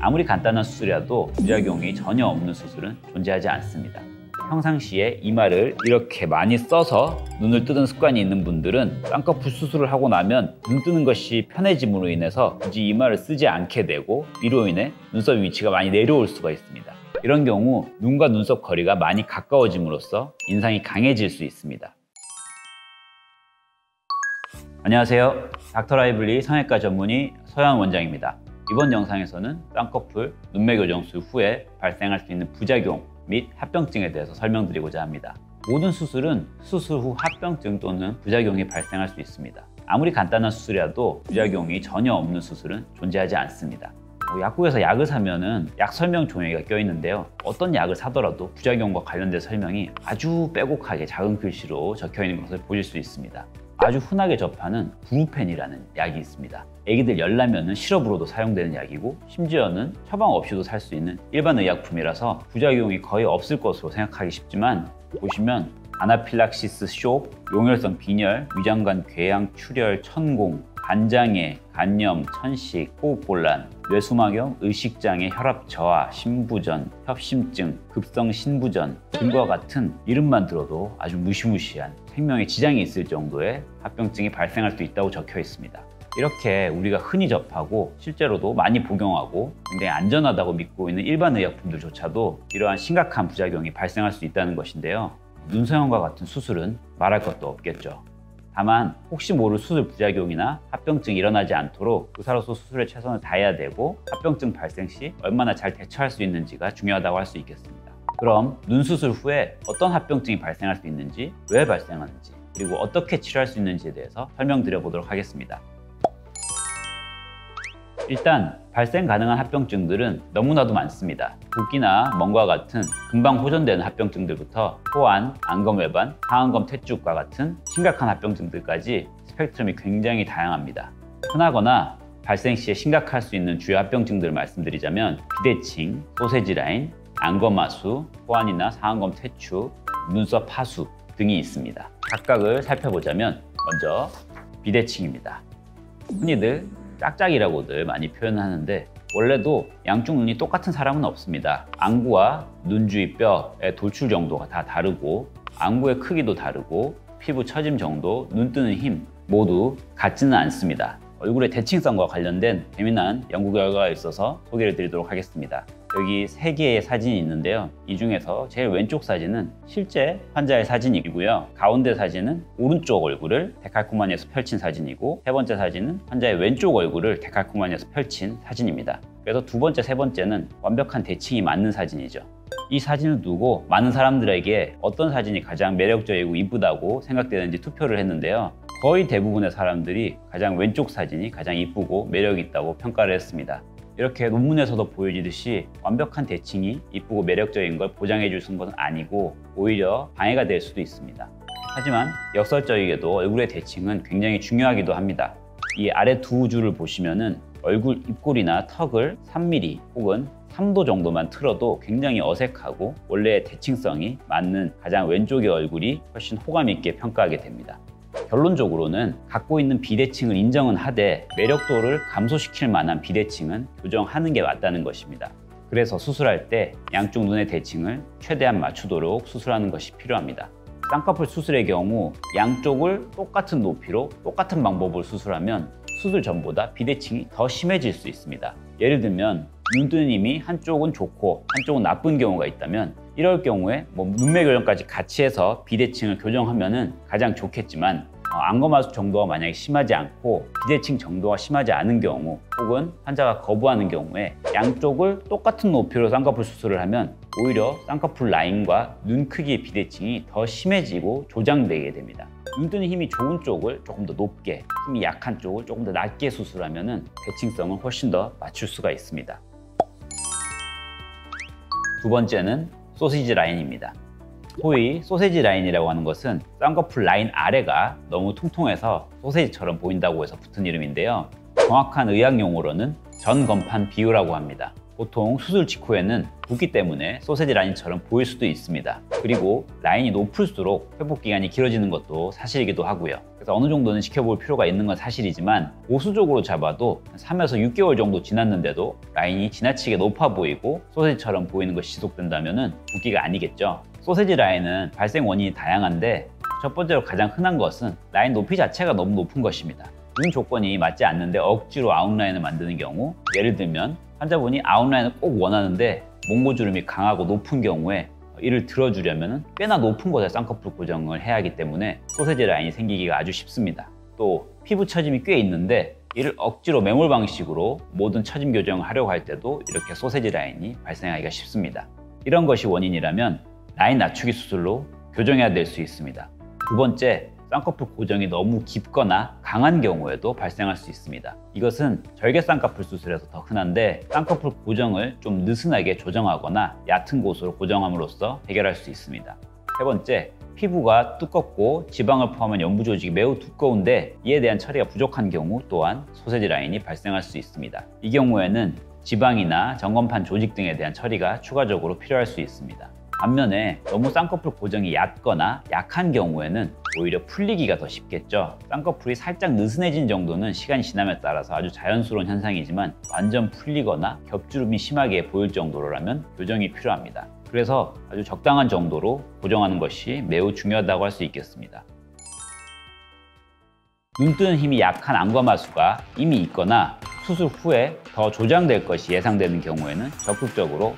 아무리 간단한 수술이라도 부작용이 전혀 없는 수술은 존재하지 않습니다. 평상시에 이마를 이렇게 많이 써서 눈을 뜨는 습관이 있는 분들은 쌍꺼풀 수술을 하고 나면 눈 뜨는 것이 편해짐으로 인해서 굳이 이마를 쓰지 않게 되고 이로 인해 눈썹 위치가 많이 내려올 수가 있습니다. 이런 경우 눈과 눈썹 거리가 많이 가까워짐으로써 인상이 강해질 수 있습니다. 안녕하세요. 닥터 라이블리 성형외과 전문의 서현 원장입니다. 이번 영상에서는 쌍꺼풀 눈매 교정 수 후에 발생할 수 있는 부작용 및 합병증에 대해서 설명드리고자 합니다. 모든 수술은 수술 후 합병증 또는 부작용이 발생할 수 있습니다. 아무리 간단한 수술이라도 부작용이 전혀 없는 수술은 존재하지 않습니다. 약국에서 약을 사면은 약 설명 종이가 껴있는데요. 어떤 약을 사더라도 부작용과 관련된 설명이 아주 빼곡하게 작은 글씨로 적혀있는 것을 보실 수 있습니다. 아주 흔하게 접하는 브루펜이라는 약이 있습니다. 애기들 열나면은 시럽으로도 사용되는 약이고 심지어는 처방 없이도 살 수 있는 일반 의약품이라서 부작용이 거의 없을 것으로 생각하기 쉽지만 보시면 아나필락시스 쇼크, 용혈성 빈혈, 위장관 궤양 출혈, 천공, 간장애, 간염, 천식, 호흡곤란, 뇌수막염, 의식장애, 혈압 저하, 심부전, 협심증, 급성 신부전 등과 같은 이름만 들어도 아주 무시무시한 생명에 지장이 있을 정도의 합병증이 발생할 수 있다고 적혀 있습니다. 이렇게 우리가 흔히 접하고 실제로도 많이 복용하고 굉장히 안전하다고 믿고 있는 일반 의약품들조차도 이러한 심각한 부작용이 발생할 수 있다는 것인데요. 눈성형과 같은 수술은 말할 것도 없겠죠. 다만 혹시 모를 수술 부작용이나 합병증이 일어나지 않도록 의사로서 수술에 최선을 다해야 되고 합병증 발생 시 얼마나 잘 대처할 수 있는지가 중요하다고 할 수 있겠습니다. 그럼 눈 수술 후에 어떤 합병증이 발생할 수 있는지, 왜 발생하는지, 그리고 어떻게 치료할 수 있는지에 대해서 설명드려 보도록 하겠습니다. 일단 발생 가능한 합병증들은 너무나도 많습니다. 붓기나 멍과 같은 금방 호전되는 합병증들부터 호환, 안검외반, 하안검 퇴축과 같은 심각한 합병증들까지 스펙트럼이 굉장히 다양합니다. 흔하거나 발생 시에 심각할 수 있는 주요 합병증들을 말씀드리자면 비대칭, 소세지 라인, 안검하수, 호환이나 상안검 퇴축, 눈썹 하수 등이 있습니다. 각각을 살펴보자면 먼저 비대칭입니다. 흔히들 짝짝이라고들 많이 표현하는데 원래도 양쪽 눈이 똑같은 사람은 없습니다. 안구와 눈 주위 뼈의 돌출 정도가 다 다르고 안구의 크기도 다르고 피부 처짐 정도, 눈 뜨는 힘 모두 같지는 않습니다. 얼굴의 대칭성과 관련된 재미난 연구 결과가 있어서 소개를 드리도록 하겠습니다. 여기 3개의 사진이 있는데요. 이 중에서 제일 왼쪽 사진은 실제 환자의 사진이고요. 가운데 사진은 오른쪽 얼굴을 데칼코마니에서 펼친 사진이고 세 번째 사진은 환자의 왼쪽 얼굴을 데칼코마니에서 펼친 사진입니다. 그래서 두 번째, 세 번째는 완벽한 대칭이 맞는 사진이죠. 이 사진을 두고 많은 사람들에게 어떤 사진이 가장 매력적이고 이쁘다고 생각되는지 투표를 했는데요. 거의 대부분의 사람들이 가장 왼쪽 사진이 가장 이쁘고 매력 있다고 평가를 했습니다. 이렇게 논문에서도 보여지듯이 완벽한 대칭이 이쁘고 매력적인 걸 보장해 줄 수 있는 것은 아니고 오히려 방해가 될 수도 있습니다. 하지만 역설적이게도 얼굴의 대칭은 굉장히 중요하기도 합니다. 이 아래 두 줄을 보시면은 얼굴 입꼬리나 턱을 3mm 혹은 3도 정도만 틀어도 굉장히 어색하고 원래의 대칭성이 맞는 가장 왼쪽의 얼굴이 훨씬 호감 있게 평가하게 됩니다. 결론적으로는 갖고 있는 비대칭을 인정은 하되 매력도를 감소시킬 만한 비대칭은 교정하는 게 맞다는 것입니다. 그래서 수술할 때 양쪽 눈의 대칭을 최대한 맞추도록 수술하는 것이 필요합니다. 쌍꺼풀 수술의 경우 양쪽을 똑같은 높이로 똑같은 방법으로 수술하면 수술 전보다 비대칭이 더 심해질 수 있습니다. 예를 들면 눈 뜨는 힘이 한쪽은 좋고 한쪽은 나쁜 경우가 있다면 이럴 경우에 눈매 교정까지 같이 해서 비대칭을 교정하면 가장 좋겠지만 안검하수 정도가 만약에 심하지 않고 비대칭 정도가 심하지 않은 경우 혹은 환자가 거부하는 경우에 양쪽을 똑같은 높이로 쌍꺼풀 수술을 하면 오히려 쌍꺼풀 라인과 눈 크기의 비대칭이 더 심해지고 조장되게 됩니다. 눈 뜨는 힘이 좋은 쪽을 조금 더 높게, 힘이 약한 쪽을 조금 더 낮게 수술하면 대칭성을 훨씬 더 맞출 수가 있습니다. 두 번째는 소시지 라인입니다. 소위 소세지 라인이라고 하는 것은 쌍꺼풀 라인 아래가 너무 통통해서 소세지처럼 보인다고 해서 붙은 이름인데요. 정확한 의학 용어로는 전건판 비율이라고 합니다. 보통 수술 직후에는 붓기 때문에 소세지 라인처럼 보일 수도 있습니다. 그리고 라인이 높을수록 회복 기간이 길어지는 것도 사실이기도 하고요. 그래서 어느 정도는 지켜볼 필요가 있는 건 사실이지만 보수적으로 잡아도 3에서 6개월 정도 지났는데도 라인이 지나치게 높아 보이고 소세지처럼 보이는 것이 지속된다면 붓기가 아니겠죠. 소세지 라인은 발생 원인이 다양한데 첫 번째로 가장 흔한 것은 라인 높이 자체가 너무 높은 것입니다. 눈 조건이 맞지 않는데 억지로 아웃라인을 만드는 경우, 예를 들면 환자분이 아웃라인을 꼭 원하는데 몽고주름이 강하고 높은 경우에 이를 들어주려면 꽤나 높은 곳에 쌍꺼풀 고정을 해야 하기 때문에 소세지 라인이 생기기가 아주 쉽습니다. 또 피부 처짐이 꽤 있는데 이를 억지로 매몰 방식으로 모든 처짐 교정을 하려고 할 때도 이렇게 소세지 라인이 발생하기가 쉽습니다. 이런 것이 원인이라면 라인 낮추기 수술로 교정해야 될 수 있습니다. 두 번째, 쌍꺼풀 고정이 너무 깊거나 강한 경우에도 발생할 수 있습니다. 이것은 절개 쌍꺼풀 수술에서 더 흔한데 쌍꺼풀 고정을 좀 느슨하게 조정하거나 얕은 곳으로 고정함으로써 해결할 수 있습니다. 세 번째, 피부가 두껍고 지방을 포함한 연부 조직이 매우 두꺼운데 이에 대한 처리가 부족한 경우 또한 소세지 라인이 발생할 수 있습니다. 이 경우에는 지방이나 전건판 조직 등에 대한 처리가 추가적으로 필요할 수 있습니다. 반면에 너무 쌍꺼풀 고정이 얕거나 약한 경우에는 오히려 풀리기가 더 쉽겠죠. 쌍꺼풀이 살짝 느슨해진 정도는 시간이 지남에 따라서 아주 자연스러운 현상이지만 완전 풀리거나 겹주름이 심하게 보일 정도라면 교정이 필요합니다. 그래서 아주 적당한 정도로 고정하는 것이 매우 중요하다고 할 수 있겠습니다. 눈 뜨는 힘이 약한 안과마수가 이미 있거나 수술 후에 더 조장될 것이 예상되는 경우에는 적극적으로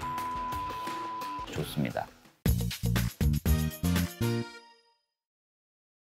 좋습니다.